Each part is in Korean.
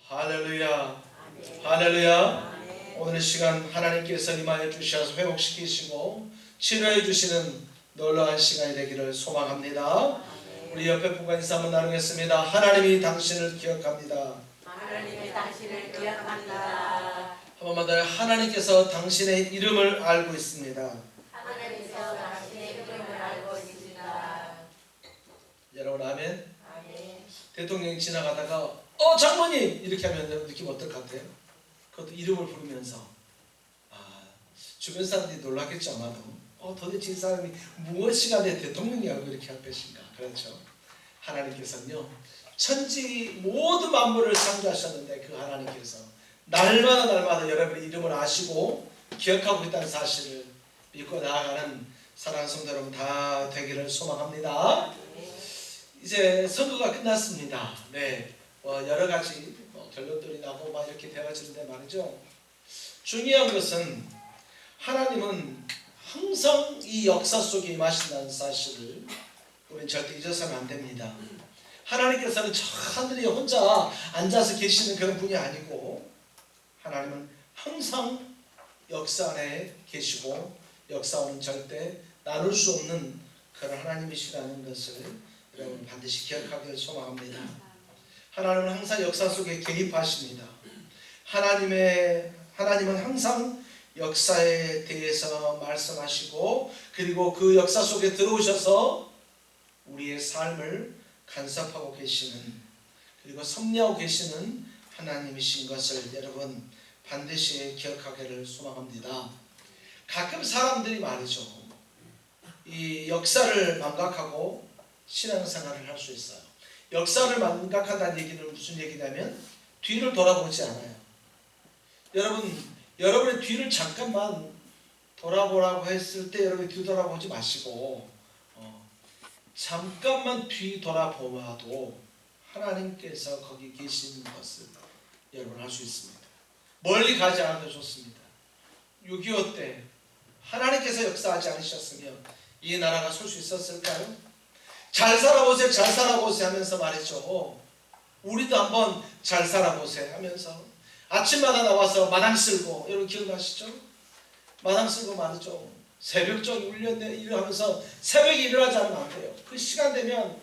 할렐루야. 할렐루야. 오늘 시간 하나님께서 임하여 주셔서 회복시키시고 치료해 주시는 놀라운 시간이 되기를 소망합니다. 우리 옆에 분과 인사 한번 나누겠습니다. 하나님이 당신을 기억합니다. 하나님이 당신을 기억합니다. 한 번만 더. 하나님께서 당신의 이름을 알고 있습니다. 하나님께서 당신의 이름을 알고 있습니다. 여러분 아멘. 아멘. 대통령이 지나가다가 장모님 이렇게 하면 여러분 느낌 어떨 것 같아요? 그것도 이름을 부르면서 주변 사람들이 놀랐겠죠. 아마도 도대체 이 사람이 무엇이가 내 대통령이라고 이렇게 할 것인가. 그렇죠. 하나님께서는요 천지 모든 만물을 창조하셨는데 그 하나님께서 날마다 여러분의 이름을 아시고 기억하고 있다는 사실을 믿고 나아가는 사랑하는 성도 여러분 다 되기를 소망합니다. 이제 선거가 끝났습니다. 네, 여러 가지 결론들이 나고 막 이렇게 되어지는데 말이죠. 중요한 것은 하나님은 항상 이 역사 속에 임하신다는 사실을 우리는 절대 잊어서는 안 됩니다. 하나님께서는 저 하늘에 혼자 앉아서 계시는 그런 분이 아니고 하나님은 항상 역사 안에 계시고 역사와는 절대 나눌 수 없는 그런 하나님이시라는 것을 여러분 반드시 기억하기를 소망합니다. 하나님은 항상 역사 속에 개입하십니다. 하나님은 항상 역사에 대해서 말씀하시고 그리고 그 역사 속에 들어오셔서 우리의 삶을 간섭하고 계시는 그리고 섭리하고 계시는 하나님이신 것을 여러분 반드시 기억하기를 소망합니다. 가끔 사람들이 말이죠. 이 역사를 망각하고 신앙생활을 할 수 있어요. 역사를 망각한다는 얘기는 무슨 얘기냐면 뒤를 돌아보지 않아요. 여러분의 뒤를 잠깐만 돌아보라고 했을 때 여러분이 뒤돌아보지 마시고 잠깐만 뒤 돌아보아도 하나님께서 거기 계시는 것을 여러분 알 수 있습니다. 멀리 가지 않아도 좋습니다. 6.25 때 하나님께서 역사하지 않으셨으면 이 나라가 설 수 있었을까요? 잘 살아보세요 하면서 말이죠. 우리도 한번 잘 살아보세요 하면서 아침마다 나와서 마당 쓸고 여러분 기억나시죠? 마당 쓸고 말이죠. 새벽적 일을 하면서 새벽에 일어나지 않으면 안 돼요. 그 시간 되면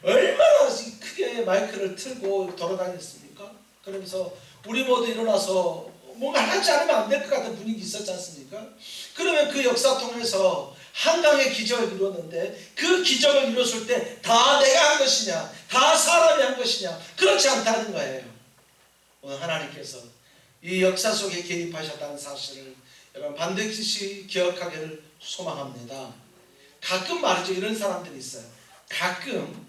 얼마나 크게 마이크를 틀고 돌아다녔습니까? 그러면서 우리 모두 일어나서 뭔가 하지 않으면 안 될 것 같은 분위기 있었지 않습니까? 그러면 그 역사 통해서 한강의 기적을 이루었는데 그 기적을 이뤘을 때 다 내가 한 것이냐 다 사람이 한 것이냐 그렇지 않다는 거예요. 오늘 하나님께서 이 역사 속에 개입하셨다는 사실을 여러분 반드시 기억하기를 소망합니다. 가끔 말이죠. 이런 사람들이 있어요. 가끔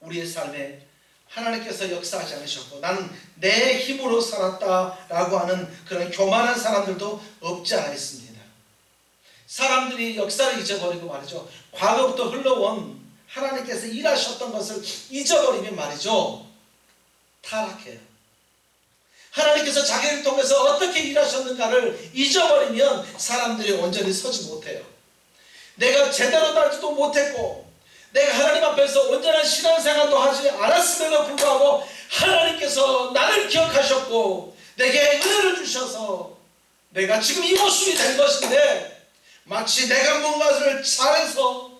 우리의 삶에 하나님께서 역사하지 않으셨고 나는 내 힘으로 살았다라고 하는 그런 교만한 사람들도 없지 않아 있습니다. 사람들이 역사를 잊어버리고 말이죠. 과거부터 흘러온 하나님께서 일하셨던 것을 잊어버리면 말이죠. 타락해요. 하나님께서 자기를 통해서 어떻게 일하셨는가를 잊어버리면 사람들이 온전히 서지 못해요. 내가 제대로 살지도 못했고 내가 하나님 앞에서 온전한 신앙생활도 하지 않았음에도 불구하고 하나님께서 나를 기억하셨고 내게 은혜를 주셔서 내가 지금 이 모습이 된 것인데 마치 내가 뭔가를 잘해서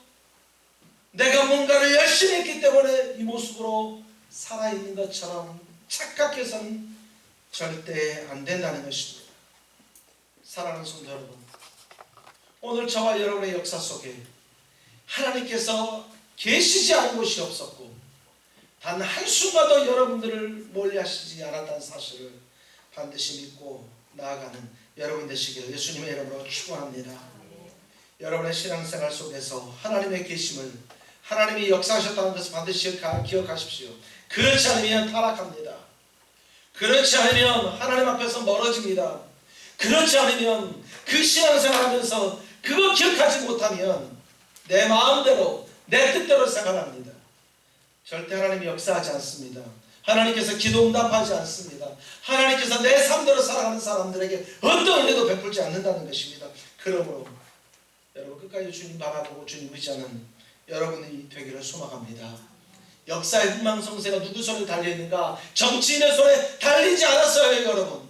내가 뭔가를 열심히 했기 때문에 이 모습으로 살아있는 것처럼 착각해서는 절대 안 된다는 것입니다. 사랑하는 성도 여러분, 오늘 저와 여러분의 역사 속에 하나님께서 계시지 않은 곳이 없었고 단 한순간도 여러분들을 멀리하시지 않았다는 사실을 반드시 믿고 나아가는 여러분 되시기를 예수님의 이름으로 축원합니다. 여러분의 신앙생활 속에서 하나님의 계심을 하나님이 역사하셨다는 것을 반드시 기억하십시오. 그렇지 않으면 타락합니다. 그렇지 않으면 하나님 앞에서 멀어집니다. 그렇지 않으면 그 신앙생활 하면서 그거 기억하지 못하면 내 마음대로 내 뜻대로 생활합니다. 절대 하나님이 역사하지 않습니다. 하나님께서 기도 응답하지 않습니다. 하나님께서 내 삶대로 살아가는 사람들에게 어떤 은혜도 베풀지 않는다는 것입니다. 그러므로 여러분 끝까지 주님 바라보고 주님 의지하는 여러분이 되기를 소망합니다. 역사의 흥망성쇠가 누구 손에 달려있는가? 정치인의 손에 달리지 않았어요, 여러분.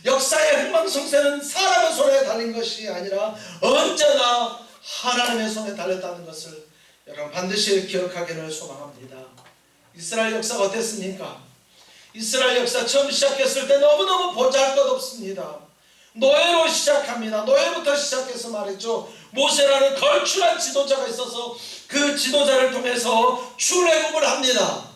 역사의 흥망성쇠는 사람의 손에 달린 것이 아니라 언제나 하나님의 손에 달렸다는 것을 여러분 반드시 기억하기를 소망합니다. 이스라엘 역사가 어땠습니까? 이스라엘 역사 처음 시작했을 때 너무너무 보잘것없습니다. 노예로 시작합니다. 노예부터 시작해서 말이죠. 모세라는 걸출한 지도자가 있어서 그 지도자를 통해서 출애굽을 합니다.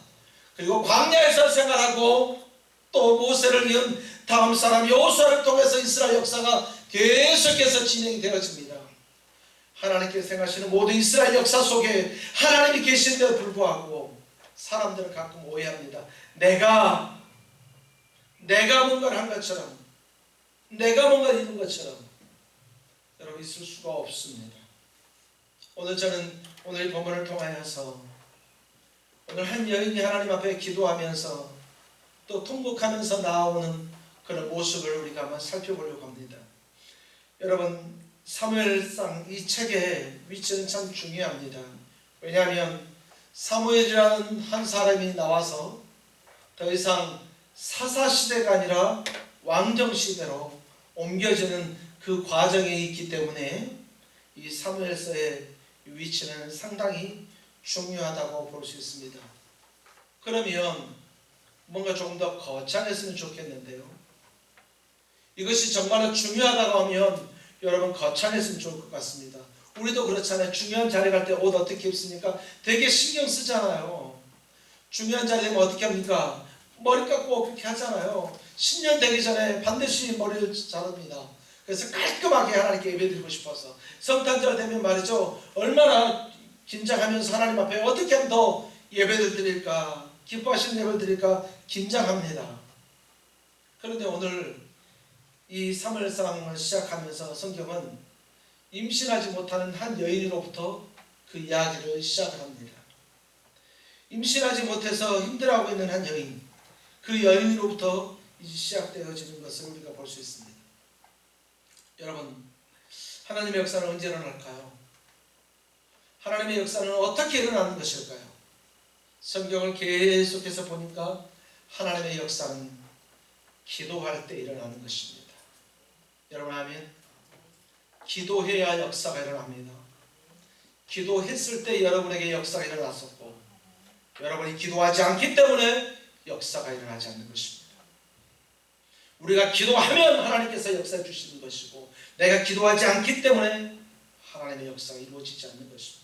그리고 광야에서 생활하고 또 모세를 이은 다음 사람 여호수아를 통해서 이스라엘 역사가 계속해서 진행이 되어집니다. 하나님께서 생각하시는 모든 이스라엘 역사 속에 하나님이 계신데도 불구하고 사람들은 가끔 오해합니다. 내가 뭔가를 한 것처럼, 내가 뭔가를 이룬 것처럼 여러분 있을 수가 없습니다. 오늘 저는 오늘 이 본문을 통하여서 오늘 한 여인이 하나님 앞에 기도하면서 또 통곡하면서 나오는 그런 모습을 우리가 한번 살펴보려고 합니다. 여러분 사무엘상 이 책의 위치는 참 중요합니다. 왜냐하면 사무엘이라는 한 사람이 나와서 더 이상 사사시대가 아니라 왕정시대로 옮겨지는 그 과정에 있기 때문에 이 사무엘서의 위치는 상당히 중요하다고 볼 수 있습니다. 그러면 뭔가 조금 더 거창했으면 좋겠는데요. 이것이 정말로 중요하다고 하면 여러분 거창했으면 좋을 것 같습니다. 우리도 그렇잖아요. 중요한 자리 갈 때 옷 어떻게 입습니까? 되게 신경 쓰잖아요. 중요한 자리 되면 어떻게 합니까? 머리 깎고 그렇게 하잖아요. 신년 되기 전에 반드시 머리를 자릅니다. 그래서 깔끔하게 하나님께 예배드리고 싶어서 성탄절 되면 말이죠. 얼마나 긴장하면서 하나님 앞에 어떻게 하면 더 예배를 드릴까, 기뻐하시는 예배를 드릴까 긴장합니다. 그런데 오늘 이 사무엘상을 시작하면서 성경은 임신하지 못하는 한 여인으로부터 그 이야기를 시작합니다. 임신하지 못해서 힘들어하고 있는 한 여인, 그 여인으로부터 이제 시작되어지는 것을 우리가 볼 수 있습니다. 여러분, 하나님의 역사는 언제 일어날까요? 하나님의 역사는 어떻게 일어나는 것일까요? 성경을 계속해서 보니까 하나님의 역사는 기도할 때 일어나는 것입니다. 여러분 아멘? 기도해야 역사가 일어납니다. 기도했을 때 여러분에게 역사가 일어났었고 여러분이 기도하지 않기 때문에 역사가 일어나지 않는 것입니다. 우리가 기도하면 하나님께서 역사해 주시는 것이고 내가 기도하지 않기 때문에 하나님의 역사가 이루어지지 않는 것입니다.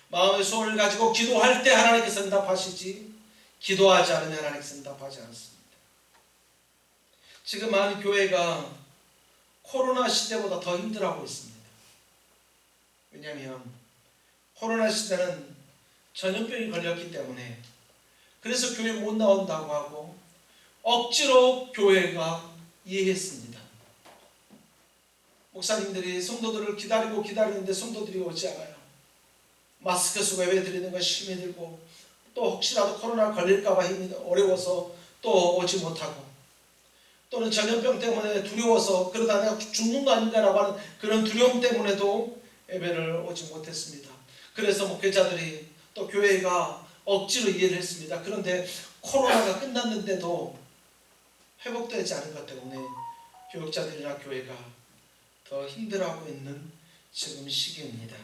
마음의 소원을 가지고 기도할 때 하나님께서 응답하시지 기도하지 않으면 하나님께서 응답하지 않습니다. 지금 많은 교회가 코로나 시대보다 더 힘들어하고 있습니다. 왜냐하면 코로나 시대는 전염병이 걸렸기 때문에 그래서 교회 못 나온다고 하고 억지로 교회가 이해했습니다. 목사님들이 성도들을 기다리는데 성도들이 오지 않아요. 마스크 쓰고 예배 드리는 것이 힘이 들고 또 혹시라도 코로나 걸릴까봐 힘이 어려워서 또 오지 못하고 또는 전염병 때문에 두려워서 그러다 내가 죽는 거 아닌가라고 하는 그런 두려움 때문에도 예배를 오지 못했습니다. 그래서 목회자들이 또 교회가 억지로 이해를 했습니다. 그런데 코로나가 끝났는데도 회복되지 않은 것 때문에 교육자들이나 교회가 더 힘들어하고 있는 지금 시기입니다.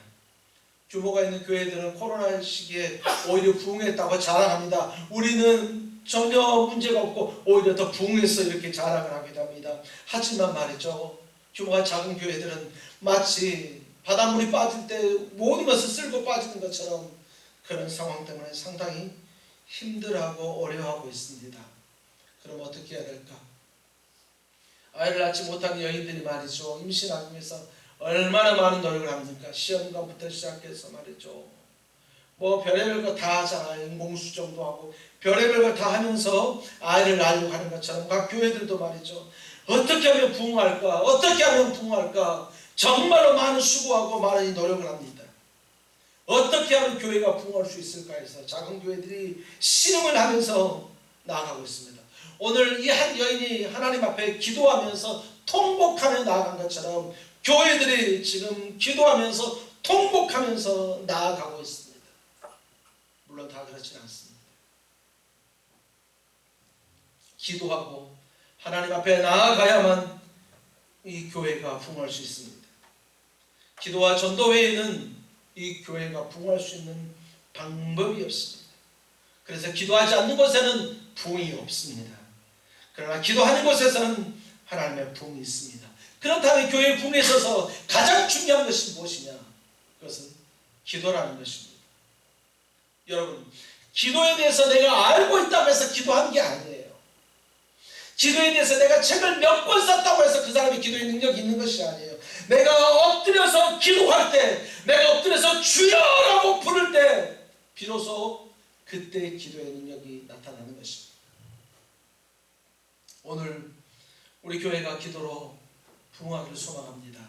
규모가 있는 교회들은 코로나 시기에 오히려 부흥했다고 자랑합니다. 우리는 전혀 문제가 없고 오히려 더 부흥해서 이렇게 자랑을 하기도 합니다. 하지만 말이죠. 규모가 작은 교회들은 마치 바닷물이 빠질 때 모든 것을 쓸고 빠지는 것처럼 그런 상황 때문에 상당히 힘들어하고 어려워하고 있습니다. 그럼 어떻게 해야 될까? 아이를 낳지 못한 여인들이 말이죠. 임신하기 위해서 얼마나 많은 노력을 합니까? 시험관부터 시작해서 말이죠. 뭐 별의별 거 다 하잖아요. 인공수정도 하고 별의별 거 다 하면서 아이를 낳으려고 하는 것처럼 각 교회들도 말이죠. 어떻게 하면 부흥할까? 어떻게 하면 부흥할까? 정말로 많은 수고하고 많은 노력을 합니다. 어떻게 하면 교회가 부흥할 수 있을까 해서 작은 교회들이 신음을 하면서 나아가고 있습니다. 오늘 이 한 여인이 하나님 앞에 기도하면서 통곡하며 나아간 것처럼 교회들이 지금 기도하면서 통곡하면서 나아가고 있습니다. 물론 다 그렇지는 않습니다. 기도하고 하나님 앞에 나아가야만 이 교회가 부흥할 수 있습니다. 기도와 전도 외에는 이 교회가 부흥할 수 있는 방법이 없습니다. 그래서 기도하지 않는 곳에는 부흥이 없습니다. 그러나 기도하는 곳에서는 하나님의 부흥이 있습니다. 그렇다면 교회의 부흥에 있어서 가장 중요한 것이 무엇이냐? 그것은 기도라는 것입니다. 여러분, 기도에 대해서 내가 알고 있다고 해서 기도하는 게 아니에요. 기도에 대해서 내가 책을 몇 권 썼다고 해서 그 사람이 기도의 능력이 있는 것이 아니에요. 내가 엎드려서 기도할 때, 내가 엎드려서 주여라고 부를 때 비로소 그때 기도의 능력이 나타나는 것입니다. 오늘 우리 교회가 기도로 부흥하기를 소망합니다.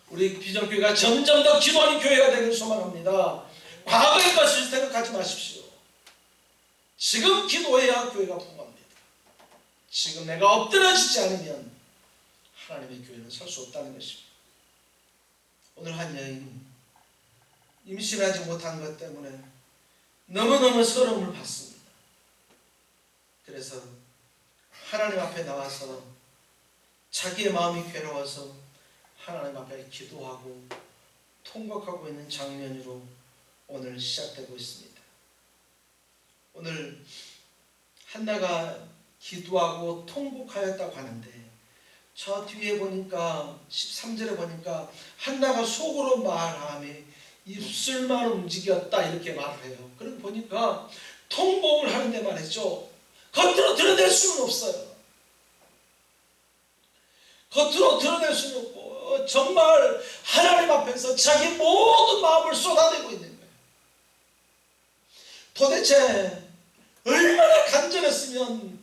우리 비전교회가 점점 더 기도하는 교회가 되기를 소망합니다. 과거의 것을 생각하지 마십시오. 지금 기도해야 교회가 부흥합니다. 지금 내가 엎드려지지 않으면 하나님의 교회는 설 수 없다는 것입니다. 오늘 한 여인 임신하지 못한 것 때문에 너무너무 서러움을 받습니다. 그래서 하나님 앞에 나와서 자기의 마음이 괴로워서 하나님 앞에 기도하고 통곡하고 있는 장면으로 오늘 시작되고 있습니다. 오늘 한나가 기도하고 통곡하였다고 하는데 저 뒤에 보니까 13절에 보니까 한나가 속으로 말하며 입술만 움직였다 이렇게 말을 해요. 그리고 보니까 통곡을 하는데 말이죠. 겉으로 드러낼 수는 없어요. 겉으로 드러낼 수는 없고 정말 하나님 앞에서 자기 모든 마음을 쏟아내고 있는 거예요. 도대체 얼마나 간절했으면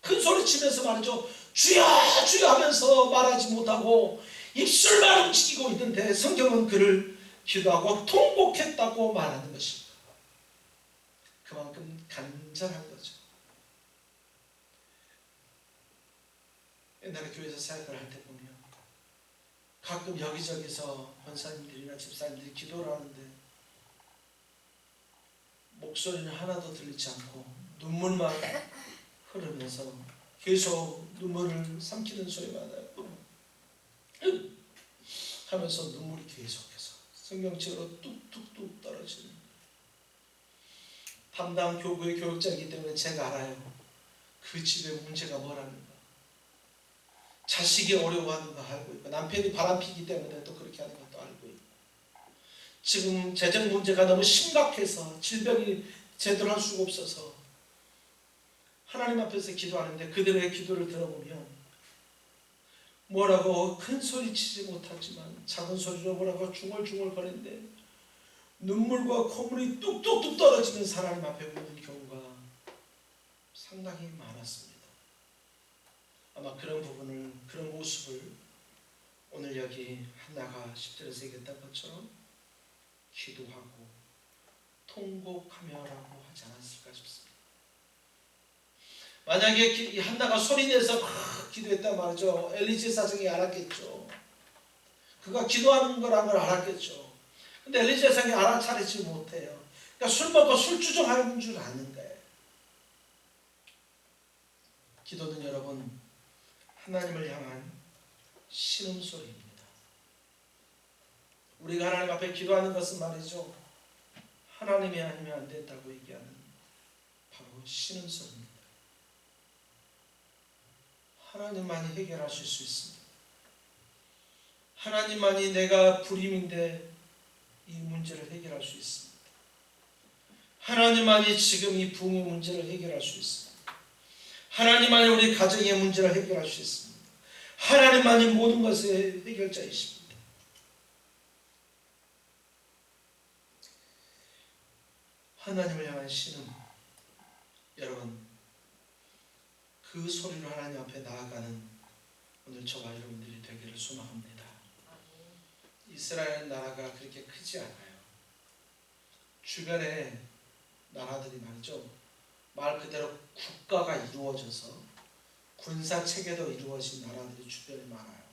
큰 소리 치면서 말이죠. 주여 주여 하면서 말하지 못하고 입술만 움직이고 있는데 성경은 그를 기도하고 통곡했다고 말하는 것입니다. 그만큼 간절한 거죠. 옛날에 교회에서 사역을 할 때 보면 가끔 여기저기서 권사님들이나 집사님들이 기도를 하는데 목소리는 하나도 들리지 않고 눈물만 흐르면서 계속 눈물을 삼키는 소리가 나요. 하면서 눈물이 계속해서 성경책으로 뚝뚝뚝 떨어지는 거예요. 담당 교구의 교육자이기 때문에 제가 알아요. 그 집의 문제가 뭐라는가. 자식이 어려워하는 거 알고 있고 남편이 바람피기 때문에 또 그렇게 하는 것도 알고 있고 지금 재정 문제가 너무 심각해서 질병이 제대로 할 수가 없어서 하나님 앞에서 기도하는데 그들의 기도를 들어보면 뭐라고 큰 소리 치지 못하지만 작은 소리로 뭐라고 중얼중얼 거리는데 눈물과 콧물이 뚝뚝뚝 떨어지면서 하나님 앞에 우는 경우가 상당히 많았습니다. 아마 그런 부분을, 그런 모습을 오늘 여기 한나가 10절에서 얘기했던 것처럼 기도하고 통곡하며라고 하지 않았을까 싶습니다. 만약에 이 한나가 소리내서 막 기도했단 말이죠. 엘리제 사장이 알았겠죠. 그가 기도하는 거란 걸 알았겠죠. 근데 엘리제 사장이 알아차리지 못해요. 그러니까 술 먹고 술주정하는 줄 아는 거예요. 기도는 여러분 하나님을 향한 신음소리입니다. 우리가 하나님 앞에 기도하는 것은 말이죠. 하나님이 아니면 안 된다고 얘기하는 바로 신음소리입니다. 하나님만이 해결하실 수 있습니다. 하나님만이 내가 불임인데 이 문제를 해결할 수 있습니다. 하나님만이 지금 이 부흥의 문제를 해결할 수 있습니다. 하나님만이 우리 가정의 문제를 해결할 수 있습니다. 하나님만이 모든 것의 해결자이십니다. 하나님을 향한 신음, 여러분 그 소리로 하나님 앞에 나아가는 오늘 저와 여러분들이 되기를 소망합니다. 이스라엘 나라가 그렇게 크지 않아요. 주변에 나라들이 말이죠. 말 그대로 국가가 이루어져서 군사 체계도 이루어진 나라들이 주변에 많아요.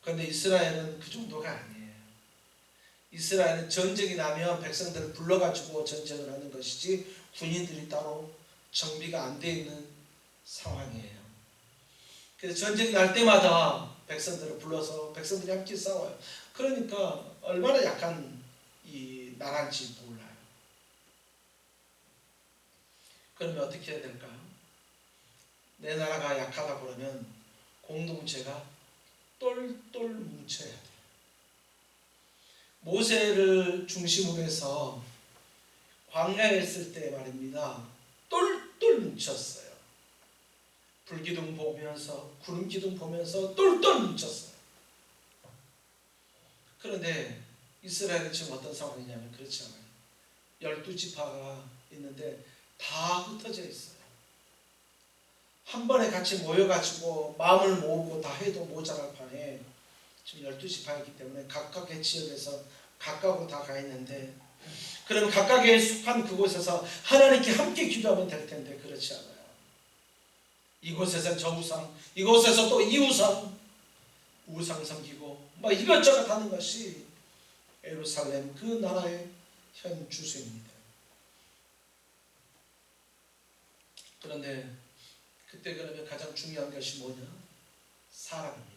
그런데 이스라엘은 그 정도가 아니에요. 이스라엘은 전쟁이 나면 백성들을 불러가지고 전쟁을 하는 것이지 군인들이 따로 정비가 안 돼 있는 상황이에요. 그래서 전쟁이 날 때마다 백성들을 불러서 백성들이 함께 싸워요. 그러니까 얼마나 약한 이 나라인지 몰라요. 그러면 어떻게 해야 될까요? 내 나라가 약하다 그러면 공동체가 똘똘 뭉쳐야 돼요. 모세를 중심으로 해서 광야에 있을 때 말입니다. 똘똘 뭉쳤어요. 불기둥 보면서 구름기둥 보면서 똘똘 뭉쳤어요. 그런데 이스라엘은 지금 어떤 상황이냐면 그렇지 않아요. 12지파가 있는데 다 흩어져 있어요. 한 번에 같이 모여가지고 마음을 모으고 다 해도 모자랄 판에 지금 12지파이기 때문에 각각의 지역에서 각각으로 다 가 있는데, 그럼 각각의 속한 그곳에서 하나님께 함께 기도하면 될 텐데 그렇지 않아요. 이곳에서 저 우상, 이곳에서 또 이 우상, 우상 섬기고 막 이것저것 하는 것이 예루살렘 그 나라의 현 주소입니다. 그런데 그때 그러면 가장 중요한 것이 뭐냐? 사람입니다.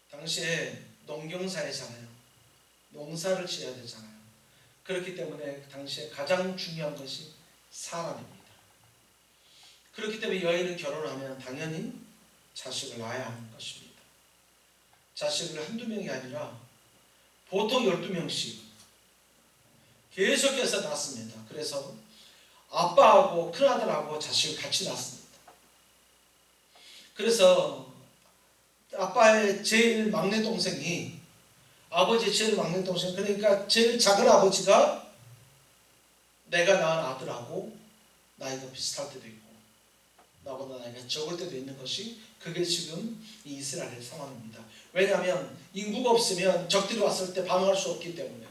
당시에 농경사회잖아요. 농사를 지어야 되잖아요. 그렇기 때문에 당시에 가장 중요한 것이 사람입니다. 그렇기 때문에 여인은 결혼하면 당연히 자식을 낳아야 하는 것입니다. 자식을 한두 명이 아니라 보통 12명씩 계속해서 낳습니다. 그래서 아빠하고 큰아들하고 자식을 같이 낳습니다. 그래서 아빠의 제일 막내 동생이 아버지의 제일 막내 동생, 그러니까 제일 작은 아버지가 내가 낳은 아들하고 나이가 비슷할 때도 있고 나보다 나이가 적을 때도 있는 것이, 그게 지금 이 이스라엘의 상황입니다. 왜냐하면 인구가 없으면 적들이 왔을 때 반응할 수 없기 때문에.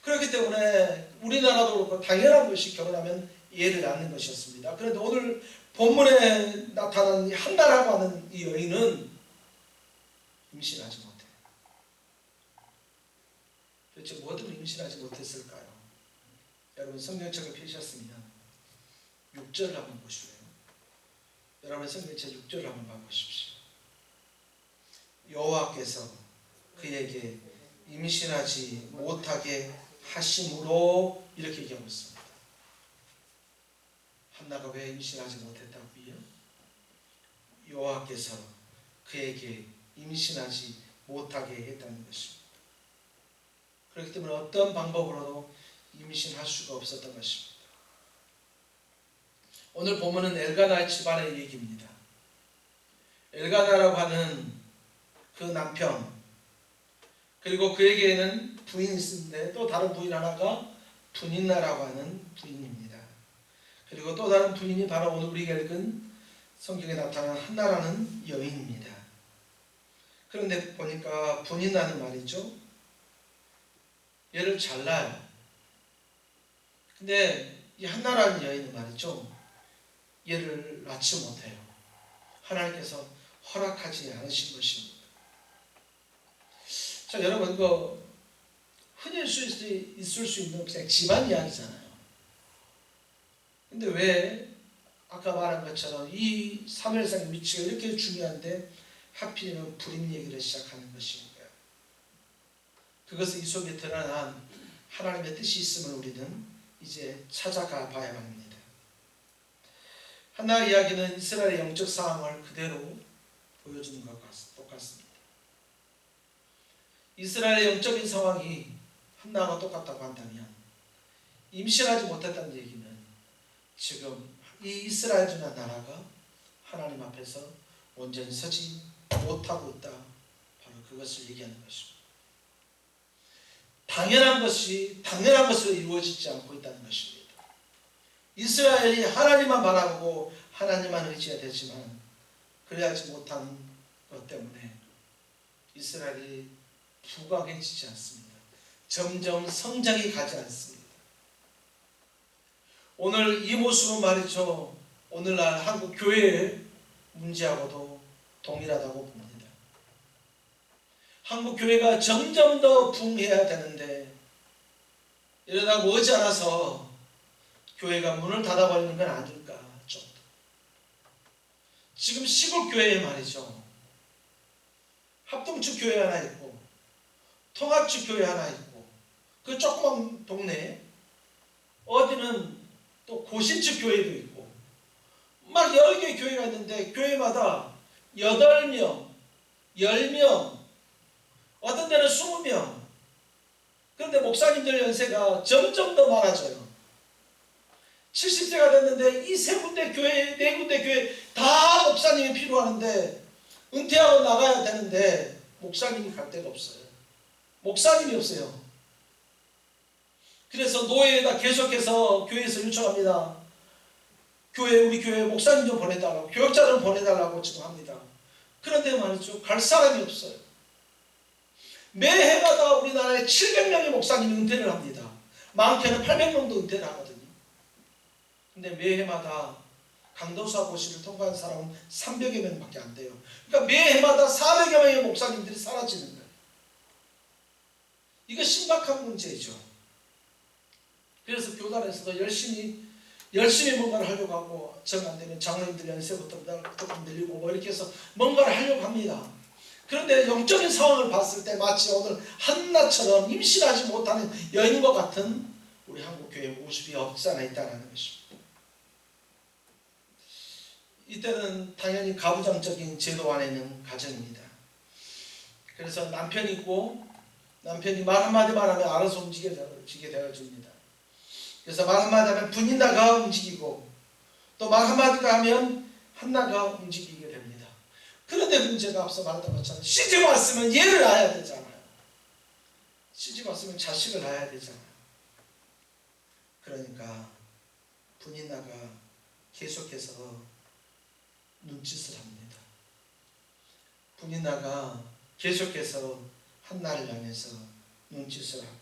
그렇기 때문에 우리나라도 그렇고 당연한 것이 결혼하면 애를 낳는 것이었습니다. 그런데 오늘 본문에 나타난 한나라고 하는 이 여인은 임신하지 못해요. 도대체 뭐 때문에 임신하지 못했을까요? 여러분 성경책을 펴셨으면 6절을 한번 보시고요. 여러분 성경책 6절을 한번 봐보십시오. 여호와께서 그에게 임신하지 못하게 하심으로, 이렇게 얘기하고 있습니다. 한나가 왜 임신하지 못했다고요? 여호와께서 그에게 임신하지 못하게 했다는 것입니다. 그렇기 때문에 어떤 방법으로도 임신할 수가 없었던 것입니다. 오늘 본문은 엘가나의 집안의 얘기입니다. 엘가나라고 하는 그 남편, 그리고 그에게는 부인이 있는데 또 다른 부인 하나가 분인나라고 하는 부인입니다. 그리고 또 다른 부인이 바로 오늘 우리가 읽은 성경에 나타난 한나라는 여인입니다. 그런데 보니까 분인나는 말이죠, 얘를 잘라요. 근데 이 한나라는 여인은 말이죠, 얘를 낳지 못해요. 하나님께서 허락하지 않으신 것입니다. 자, 여러분, 이거 흔히 있을 수 있는 그냥 집안 이야기잖아요. 근데 왜 아까 말한 것처럼 이 사무엘상의 위치가 이렇게 중요한데 하필이면 불임 얘기를 시작하는 것인가요? 그것은 이 속에 드러난 하나님의 뜻이 있음을 우리는 이제 찾아가 봐야 합니다. 한나의 이야기는 이스라엘의 영적 상황을 그대로 보여주는 것과 똑같습니다. 이스라엘의 영적인 상황이 한나와 똑같다고 한다면 임신하지 못했다는 얘기는 지금 이 이스라엘 중의 나라가 하나님 앞에서 온전히 서지 못하고 있다, 바로 그것을 얘기하는 것입니다. 당연한 것으로 이루어지지 않고 있다는 것입니다. 이스라엘이 하나님만 바라보고 하나님만 의지해야 되지만 그래야지 못한 것 때문에 이스라엘이 부강해지지 않습니다. 점점 성장이 가지 않습니다. 오늘 이 모습은 말이죠, 오늘날 한국 교회의 문제하고도 동일하다고 봅니다. 한국 교회가 점점 더 부흥해야 되는데 이러다 머지않아서 교회가 문을 닫아버리는 건 아닐까 좀. 지금 시골 교회에 말이죠. 합동축 교회 하나 있고 통합축 교회 하나 있고 그 조그만 동네에 어디는 또 고신축 교회도 있고 막 여러 개의 교회가 있는데 교회마다 8명, 10명, 어떤 데는 20명. 그런데 목사님들 연세가 점점 더 많아져요. 70세가 됐는데 이 3군데 교회, 4군데 교회 다 목사님이 필요하는데 은퇴하고 나가야 되는데 목사님이 갈 데가 없어요. 목사님이 없어요. 그래서 노예에다 계속해서 교회에서 요청합니다. 우리 교회 목사님 좀 보내달라고, 교역자 좀 보내달라고 지금 합니다. 그런데 말이죠, 갈 사람이 없어요. 매해마다 우리나라에 700명의 목사님이 은퇴를 합니다. 많게는 800명도 은퇴를 하거든요. 근데 매해마다 강도사 고시를 통과한 사람은 300여 명밖에 안 돼요. 그러니까 매해마다 400여 명의 목사님들이 사라지는 거예요. 이거 심각한 문제죠. 그래서 교단에서도 열심히 뭔가를 하려고 하고, 정 안 되면 장로님들 연세부터 조금 늘리고 뭐 이렇게 해서 뭔가를 하려고 합니다. 그런데 영적인 상황을 봤을 때 마치 오늘 한나처럼 임신하지 못하는 여인과 같은 우리 한국교회 모습이 없지 않아 있다는 것입니다. 이때는 당연히 가부장적인 제도 안에 있는 가정입니다. 그래서 남편이 있고 남편이 말 한마디만 하면 알아서 움직이게 되어집니다. 그래서 말 한마디 하면 분인나가 움직이고 또 말 한마디가 하면 한나가 움직이게 됩니다. 그런데 문제가 앞서 말했던 것처럼 시집 왔으면 얘를 낳아야 되잖아요. 시집 왔으면 자식을 낳아야 되잖아요. 그러니까 분인나가 계속해서 눈짓을 합니다. 분인나가 계속해서 한나를 향해서 눈짓을 하고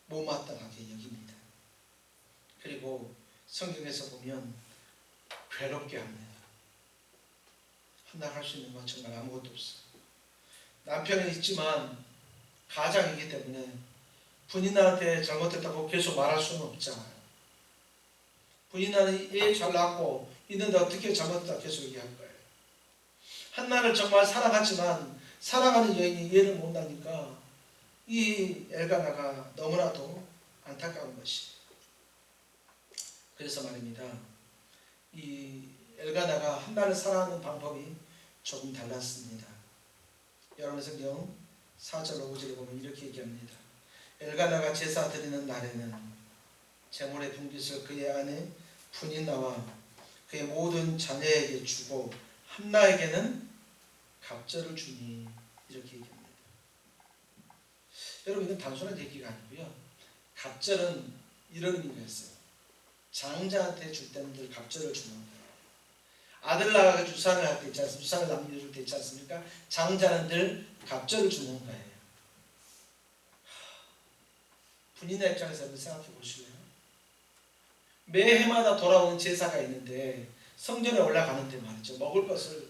못마땅하게 여깁니다. 그리고 성경에서 보면 괴롭게 합니다. 한나가 할 수 있는 건 정말 아무것도 없어요. 남편은 있지만 가장이기 때문에 분인나한테 잘못했다고 계속 말할 수는 없잖아요. 분인나는 얘 잘 낳고 있는데 어떻게 잘못했다 계속 얘기할 거예요. 한나를 정말 사랑하지만 사랑하는 여인이 얘를 못 낳으니까 이 엘가나가 너무나도 안타까운 것이에요. 그래서 말입니다. 이 엘가나가 한나를 사랑하는 방법이 조금 달랐습니다. 여러분 성경 4절 5절에 보면 이렇게 얘기합니다. 엘가나가 제사 드리는 날에는 제물의 분깃을 그의 아내 분인나와 그의 모든 자녀에게 주고 한나에게는 갑절을 주니 이렇게 얘기합니다. 여러분 이건 단순한 얘기가 아니고요. 갑절은 이런 의미가 있어요. 장자한테 줄 때는 늘 갑절을 주는 거예요. 아들 낳아서 유산을 할 때 있지 않습니까? 유산을 남겨줄 때 있지 않습니까? 장자는 늘 갑절을 주는 거예요. 분인나 입장에서 한번 생각해 보실래요? 매해마다 돌아오는 제사가 있는데 성전에 올라가는데 말이죠. 먹을 것을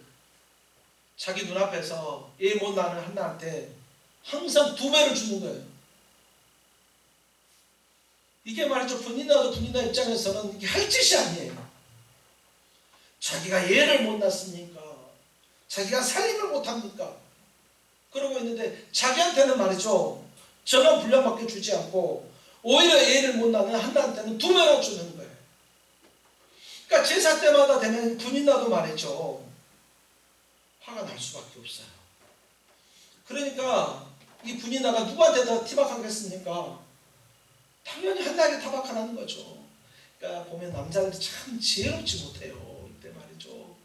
자기 눈앞에서 애 못 낳는 한나한테 항상 2배를 주는 거예요. 이게 말이죠. 분인나도 분인나 입장에서는 이게 할 짓이 아니에요. 자기가 애를 못 낳습니까? 자기가 살림을 못합니까? 그러고 있는데 자기한테는 말이죠. 전혀 분량밖에 주지 않고 오히려 애를 못 낳는 한나한테는 2배나 주는 거예요. 그러니까 제사 때마다 되면 분인나도 말이죠. 화가 날 수밖에 없어요. 그러니까 이 분인나가 누구한테 더 티박하겠습니까? 당연히 한나에게 타박하라는 거죠. 그러니까 보면 남자들 참 지혜롭지 못해요. 이때 말이죠.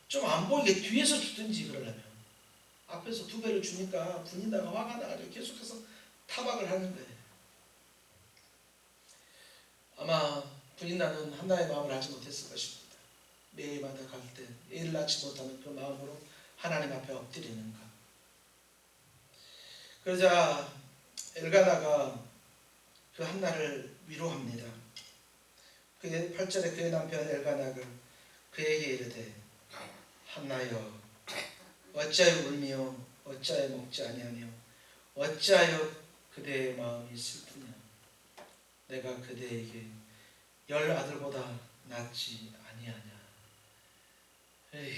좀 안 보이게 뒤에서 주든지 그러려면 앞에서 2배를 주니까 분인나가 화가 나가지고 계속해서 타박을 하는 거예요. 아마 분인나는 한나의 마음을 알지 못했을 것입니다. 매일마다 갈 때 애를 낳지 못하는 그 마음으로 하나님 앞에 엎드리는 것. 그러자 엘가나가 그 한나를 위로합니다. 그의 8절에 그의 남편 엘가나가 그에게 이르되 한나여 어찌하여 울며 어찌하여 먹지 아니하며 어찌하여 그대의 마음이 슬프냐. 내가 그대에게 10 아들보다 낫지 아니하냐. 에휴,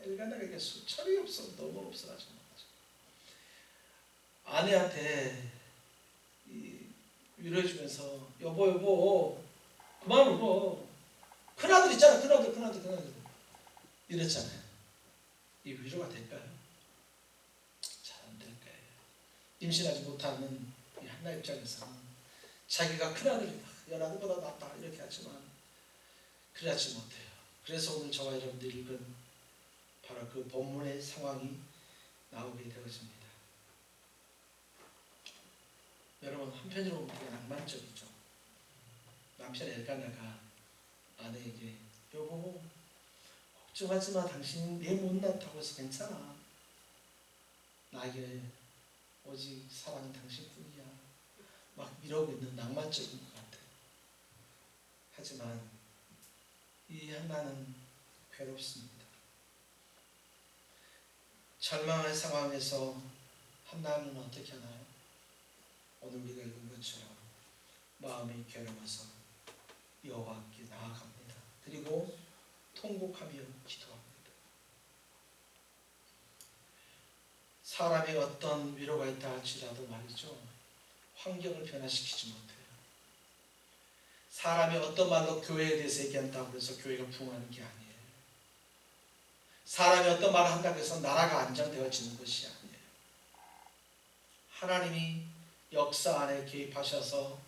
엘가나에게 수철이 없어. 너무 없어가지고 아내한테 위로해주면서 여보 그만 울어. 큰아들 있잖아. 큰아들 이랬잖아요. 이 위로가 될까요? 잘 안 될 거예요. 임신하지 못하는 이 한나 입장에서는 자기가 큰아들이다, 10아들보다 낫다 이렇게 하지만 그래야지 못해요. 그래서 오늘 저와 여러분들이 읽은 바로 그 본문의 상황이 나오게 되었습니다. 여러분, 한편으로 보면 되게 낭만적이죠. 남편 엘가나가 아내에게 여보 걱정하지마. 당신 내 못났다고 해서 괜찮아. 나에게 오직 사랑은 당신뿐이야. 막 이러고 있는 낭만적인 것 같아요. 하지만 이 한나는 괴롭습니다. 절망의 상황에서 한나는 어떻게 하나요? 오늘 우리가 읽은 것처럼 마음이 괴로워서 여호와께 나아갑니다. 그리고 통곡하며 기도합니다. 사람의 어떤 위로가 있다 할지라도 말이죠, 환경을 변화시키지 못해요. 사람이 어떤 말로 교회에 대해서 얘기한다고 해서 교회가 부흥하는 게 아니에요. 사람이 어떤 말을 한다고 해서 나라가 안정되어지는 것이 아니에요. 하나님이 역사 안에 개입하셔서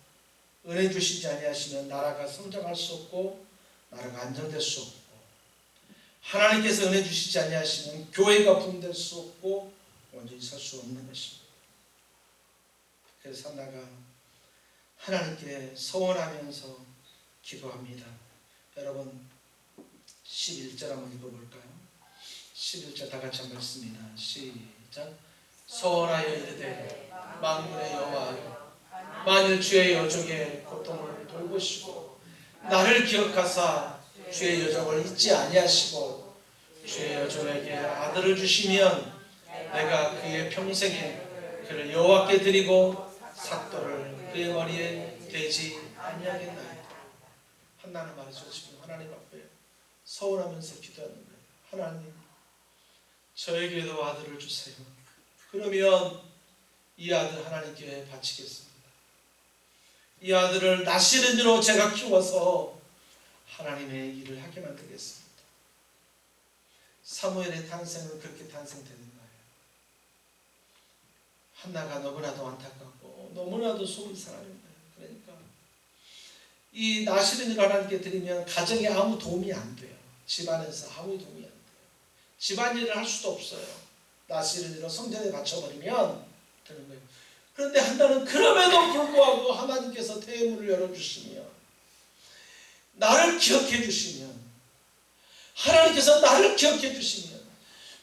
은혜 주시지 아니하시면 나라가 성장할 수 없고 나라가 안정될 수 없고, 하나님께서 은혜 주시지 아니하시면 교회가 부흥될 수 없고 온전히 설 수 없는 것입니다. 그래서 한나가 하나님께 서원하면서 기도합니다. 여러분 11절 한번 읽어볼까요? 11절 다 같이 한 말씀입니다. 시작. 서원하여 이르되 만군의 여호와여, 만일 주의 여종의 고통을 돌보시고 나를 기억하사 주의 여종을 잊지 아니하시고 주의 여종에게 아들을 주시면 내가 그의 평생에 그를 여호와께 드리고 삭도를 그의 머리에 대지 아니하겠나이다. 한나는 말이죠, 지금 하나님 앞에 서원하면서 기도하는 거예요. 하나님, 저에게도 아들을 주세요. 그러면 이 아들 하나님께 바치겠습니다. 이 아들을 나시린으로 제가 키워서 하나님의 일을 하게 만들겠습니다. 사무엘의 탄생은 그렇게 탄생되는 거예요. 한나가 너무나도 안타깝고 너무나도 속이 상합니다. 그러니까 이 나시린을 하나님께 드리면 가정에 아무 도움이 안 돼요. 집안에서 아무 도움이 안 돼요. 집안일을 할 수도 없어요. 나시린으로 성전에 바쳐버리면 되는 거예요. 그런데 한나는 그럼에도 불구하고 하나님께서 대문을 열어주시며 나를 기억해 주시면, 하나님께서 나를 기억해 주시면,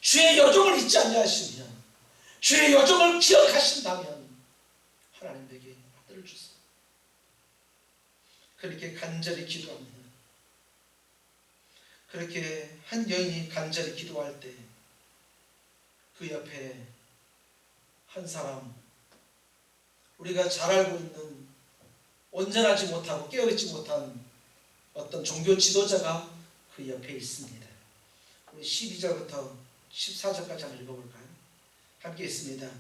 주의 여종을 잊지 아니하시면, 주의 여종을 기억하신다면 하나님 내게 아들을 주세요. 그렇게 간절히 기도합니다. 그렇게 한 여인이 간절히 기도할 때 그 옆에 한 사람, 우리가 잘 알고 있는 온전하지 못하고 깨어있지 못한 어떤 종교 지도자가 그 옆에 있습니다. 우리 12절부터 14절까지 한번 읽어볼까요? 함께 있습니다.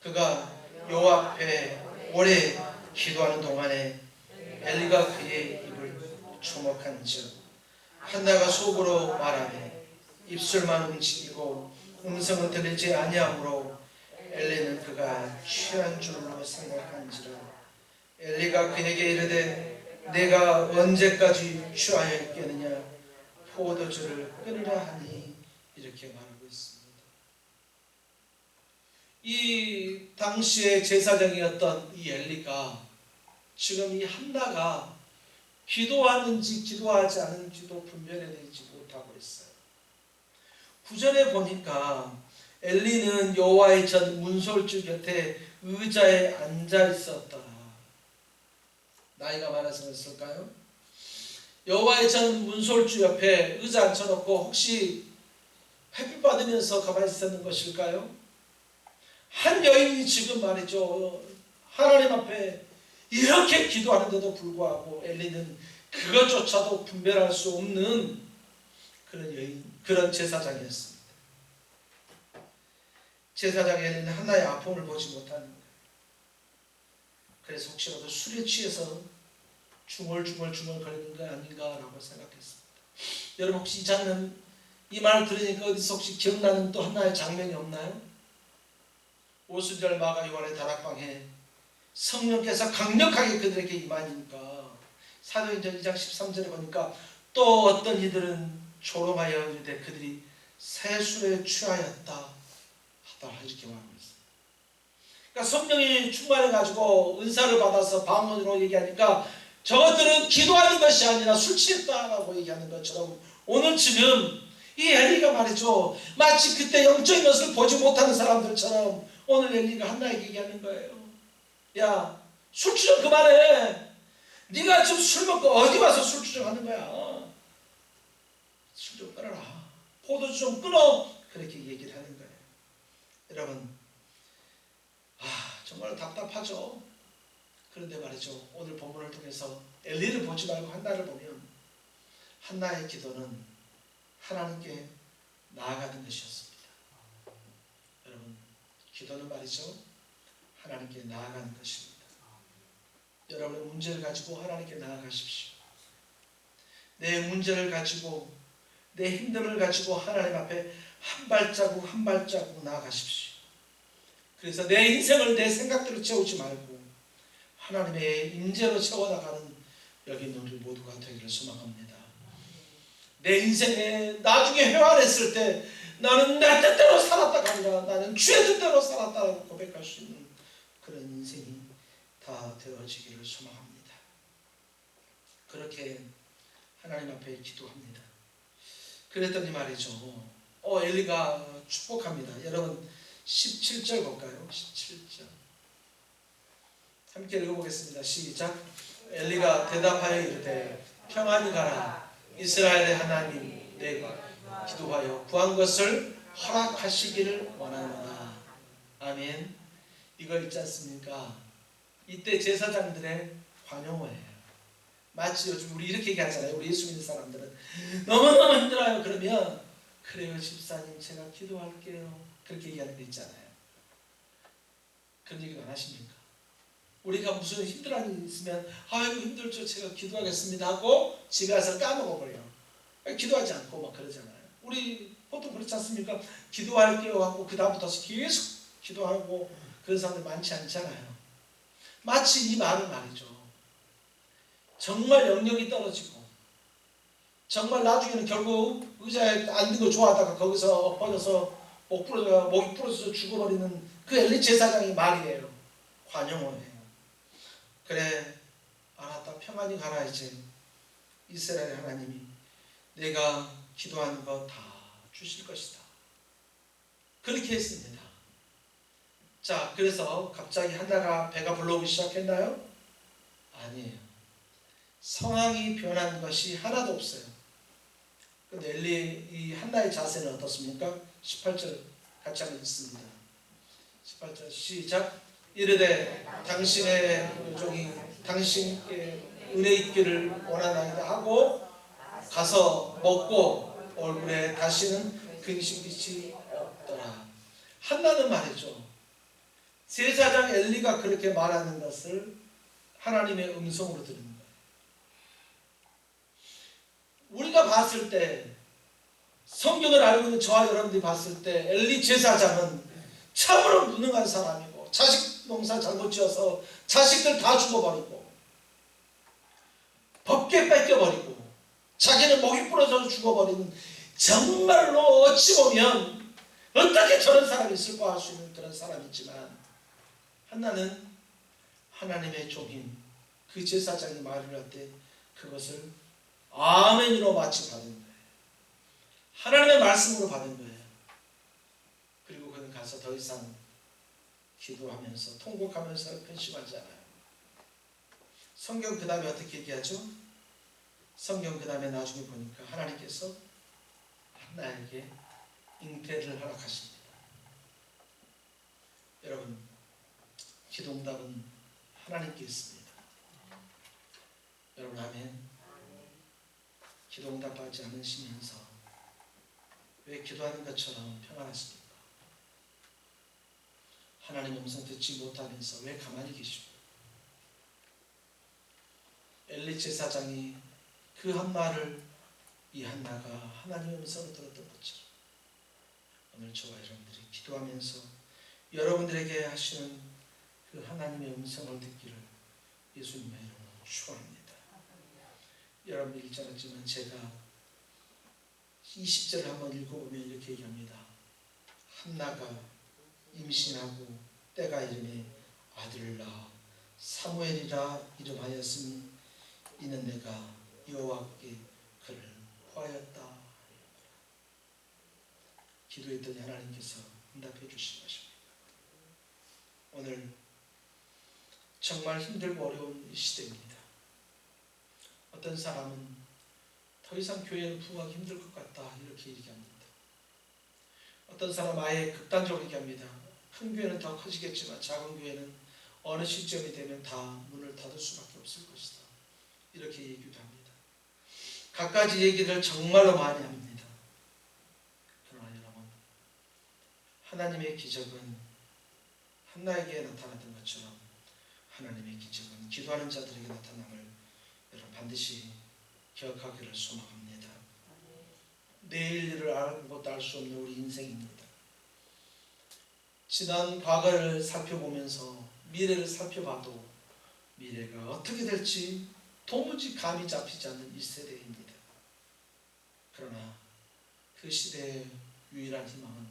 그가 여호와 앞에 오래 기도하는 동안에 엘리가 그의 입을 주목한즉 한나가 속으로 말하되 입술만 움직이고 음성은 들리지 아니하므로 엘리는 그가 취한 줄로 생각한지라. 엘리가 그에게 이르되 내가 언제까지 취하여 있겠느냐, 포도주를 끊으라 하니, 이렇게 말하고 있습니다. 이 당시의 제사장이었던 이 엘리가 지금 이 한나가 기도하는지 기도하지 않은지도 분별해내지 못하고 있어요. 9절에 보니까 엘리는 여호와의 전 문설주 곁에 의자에 앉아 있었다. 나이가 많아서 그랬을까요? 여호와의 전 문설주 옆에 의자 앉혀놓고 혹시 햇빛 받으면서 가만히 있었는 것일까요? 한 여인이 지금 말이죠, 하나님 앞에 이렇게 기도하는데도 불구하고 엘리는 그것조차도 분별할 수 없는 그런 여인, 그런 제사장이었습니다. 제사장 엘리는 한나의 아픔을 보지 못하는 거예요. 그래서 혹시라도 술에 취해서 중얼중얼 거리는 거 아닌가라고 생각했습니다. 여러분 혹시 이 장면, 이 말을 들으니까 어디서 혹시 기억나는 또 하나의 장면이 없나요? 오순절 마가 요한의 다락방에 성령께서 강력하게 그들에게 임하니까 사도행전 2장 13절에 보니까 또 어떤 이들은 조롱하여 이르되 그들이 새 술에 취하였다 하다 이렇게 말하고 있어요. 그러니까 성령이 충만해가지고 은사를 받아서 방언으로 얘기하니까 저것들은 기도하는 것이 아니라 술 취했다라고 얘기하는 것처럼 오늘 지금 이 엘리가 말이죠, 마치 그때 영적인 것을 보지 못하는 사람들처럼 오늘 엘리가 한나에게 얘기하는 거예요. 야, 술 추정 그만해. 네가 지금 술 먹고 어디 와서 술 추정하는 거야. 술 좀 끊어라. 포도주 좀 끊어. 그렇게 얘기를 하는 거예요. 여러분, 정말 답답하죠. 그런데 말이죠, 오늘 본문을 통해서 엘리를 보지 말고 한나를 보면 한나의 기도는 하나님께 나아가는 것이었습니다. 여러분, 기도는 말이죠, 하나님께 나아가는 것입니다. 여러분의 문제를 가지고 하나님께 나아가십시오. 내 문제를 가지고, 내 힘듦을 가지고 하나님 앞에 한 발자국 한 발자국 나아가십시오. 그래서 내 인생을 내 생각대로 채우지 말고 하나님의 임재로 채워나가는 여기 있는 우리 모두가 되기를 소망합니다. 내 인생에 나중에 회환했을 때 나는 내 뜻대로 살았다가 아니라 나는 주의 뜻대로 살았다고 고백할 수 있는 그런 인생이 다 되어지기를 소망합니다. 그렇게 하나님 앞에 기도합니다. 그랬더니 말이죠, 엘리가 축복합니다. 여러분 17절 볼까요? 17절 함께 읽어보겠습니다. 시작. 엘리가 대답하여 이르되 평안히 가라. 이스라엘의 하나님 내가 기도하여 구한 것을 허락하시기를 원하노라. 아멘. 이거 있지 않습니까? 이때 제사장들의 관용어예요. 마치 요즘 우리 이렇게 얘기하잖아요. 우리 예수 믿는 사람들은 너무너무 힘들어요. 그러면 그래요 집사님 제가 기도할게요. 그렇게 얘기하는 거 있잖아요. 그런 얘기 안 하십니까? 우리가 무슨 힘들한 일이 있으면 아이고 힘들죠 제가 기도하겠습니다 하고 집에 와서 까먹어버려요. 기도하지 않고 막 그러잖아요. 우리 보통 그렇지 않습니까? 기도할게요 하고 그 다음부터 계속 기도하고 그런 사람들 많지 않잖아요. 마치 이 말은 말이죠, 정말 영역이 떨어지고 정말 나중에는 결국 의자에 앉는 거 좋아하다가 거기서 엎어져서 목이 부러져서 죽어버리는 그 엘리 제사장의 말이에요. 관용어예요. 그래 알았다 평안히 가라. 이제 이스라엘 하나님이 내가 기도하는 거 다 주실 것이다. 그렇게 했습니다. 자, 그래서 갑자기 한나가 배가 불러오기 시작했나요? 아니에요. 상황이 변한 것이 하나도 없어요. 근데 엘리 이 한나의 자세는 어떻습니까? 18절 같이 한번 읽습니다. 18절 시작. 이르되 당신의 종이 당신께 은혜 있기를 원하나이다 하고 가서 먹고 얼굴에 다시는 근심빛이 없더라. 한나는 말이죠, 제사장 엘리가 그렇게 말하는 것을 하나님의 음성으로 들은 거예요. 우리가 봤을 때, 성경을 알고 있는 저와 여러분들이 봤을 때 엘리 제사장은 참으로 무능한 사람이고 자식 농사 잘못 지어서 자식들 다 죽어버리고 법계 뺏겨버리고 자기는 목이 부러져서 죽어버리는, 정말로 어찌 보면 어떻게 저런 사람이 있을까 할 수 있는 그런 사람이지만 한나는 하나님의 종인 그 제사장이 말을 할 때 그것을 아멘으로 마치 받은 거예요. 하나님의 말씀으로 받은 거예요. 그리고 그는 가서 더 이상 기도하면서 통곡하면서 근심하지 않아요. 성경 그 다음에 어떻게 얘기하죠? 성경 그 다음에 나중에 보니까 하나님께서 한나에게 잉태를 허락하십니다. 여러분, 기도응답은 하나님께 있습니다. 여러분, 아멘. 기도응답하지 않으시면서 왜 기도하는 것처럼 평안하십니까? 하나님 음성 듣지 못하면서 왜 가만히 계시고, 엘리 제사장이 그 한 말을 이 한나가 하나님의 음성을 들었던 것처럼 오늘 저와 여러분들이 기도하면서 여러분들에게 하시는 그 하나님의 음성을 듣기를 예수님의 이름으로 축원합니다. 여러분들이 잊지 않았지만 제가 20절을 한번 읽어보면 이렇게 얘기합니다. 한나가 임신하고 때가 이르매 아들을 낳아 사무엘이라 이름하였으니 이는 내가 여호와께 그를 구하였다. 기도했더니 하나님께서 응답해 주신 것입니다. 오늘 정말 힘들고 어려운 이 시대입니다. 어떤 사람은 더 이상 교회를 부흥하기 힘들 것 같다 이렇게 얘기합니다. 어떤 사람 아예 극단적으로 얘기합니다. 큰 교회는 더 커지겠지만 작은 교회는 어느 시점이 되면 다 문을 닫을 수밖에 없을 것이다 이렇게 얘기도 합니다. 갖가지 얘기를 정말로 많이 합니다. 그러나 여러분, 하나님의 기적은 한나에게 나타났던 것처럼 하나님의 기적은 기도하는 자들에게 나타남을 여러분 반드시 기억하기를 소망합니다. 내일 일을 아무것도 알 수 없는 우리 인생입니다. 지난 과거를 살펴보면서 미래를 살펴봐도 미래가 어떻게 될지 도무지 감이 잡히지 않는 이 세대입니다. 그러나 그 시대의 유일한 희망은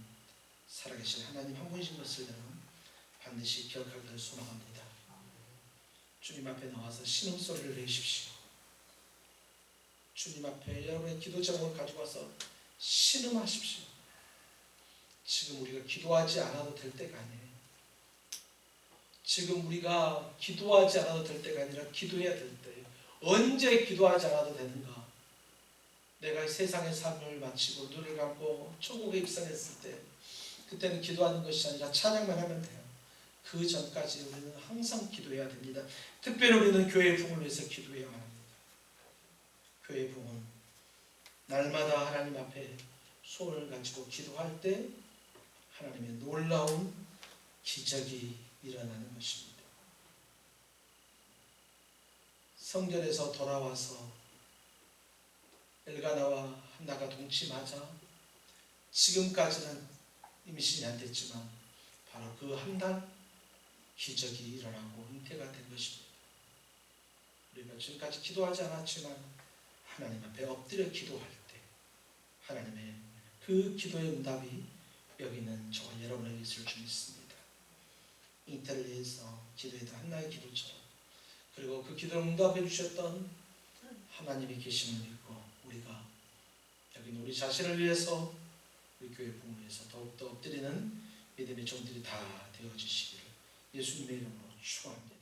살아계신 하나님 한 분이신 것을 여러분 반드시 기억하기를 소망합니다. 주님 앞에 나와서 신음소리를 내십시오. 주님 앞에 여러분의 기도 제목을 가지고 와서 신음하십시오. 지금 우리가 기도하지 않아도 될 때가 아니에요. 지금 우리가 기도하지 않아도 될 때가 아니라 기도해야 될 때예요. 언제 기도하지 않아도 되는가? 내가 이 세상의 삶을 마치고 눈을 감고 천국에 입성했을 때 그때는 기도하는 것이 아니라 찬양만 하면 돼요. 그 전까지 우리는 항상 기도해야 됩니다. 특별히 우리는 교회의 부흥을 위해서 기도해야만 합니다. 교회의 부흥은 날마다 하나님 앞에 소원을 가지고 기도할 때 하나님의 놀라운 기적이 일어나는 것입니다. 성전에서 돌아와서 엘가나와 한나가 동침하자 지금까지는 임신이 안 됐지만 바로 그 한 달 기적이 일어나고 잉태가 된 것입니다. 우리가 지금까지 기도하지 않았지만 하나님 앞에 엎드려 기도할 때 하나님의 그 기도의 응답이 여기는 저와 여러분에게 있을 줄 믿습니다. 잉태를 위해서 기도했던 한나의 기도처럼 그리고 그 기도를 응답해 주셨던 하나님이 계심을 믿고 우리가 여기는 우리 자신을 위해서 우리 교회 부흥을 위해서 더욱더 엎드리는 믿음의 종들이 다 되어지시기를 예수님의 이름으로 축원합니다.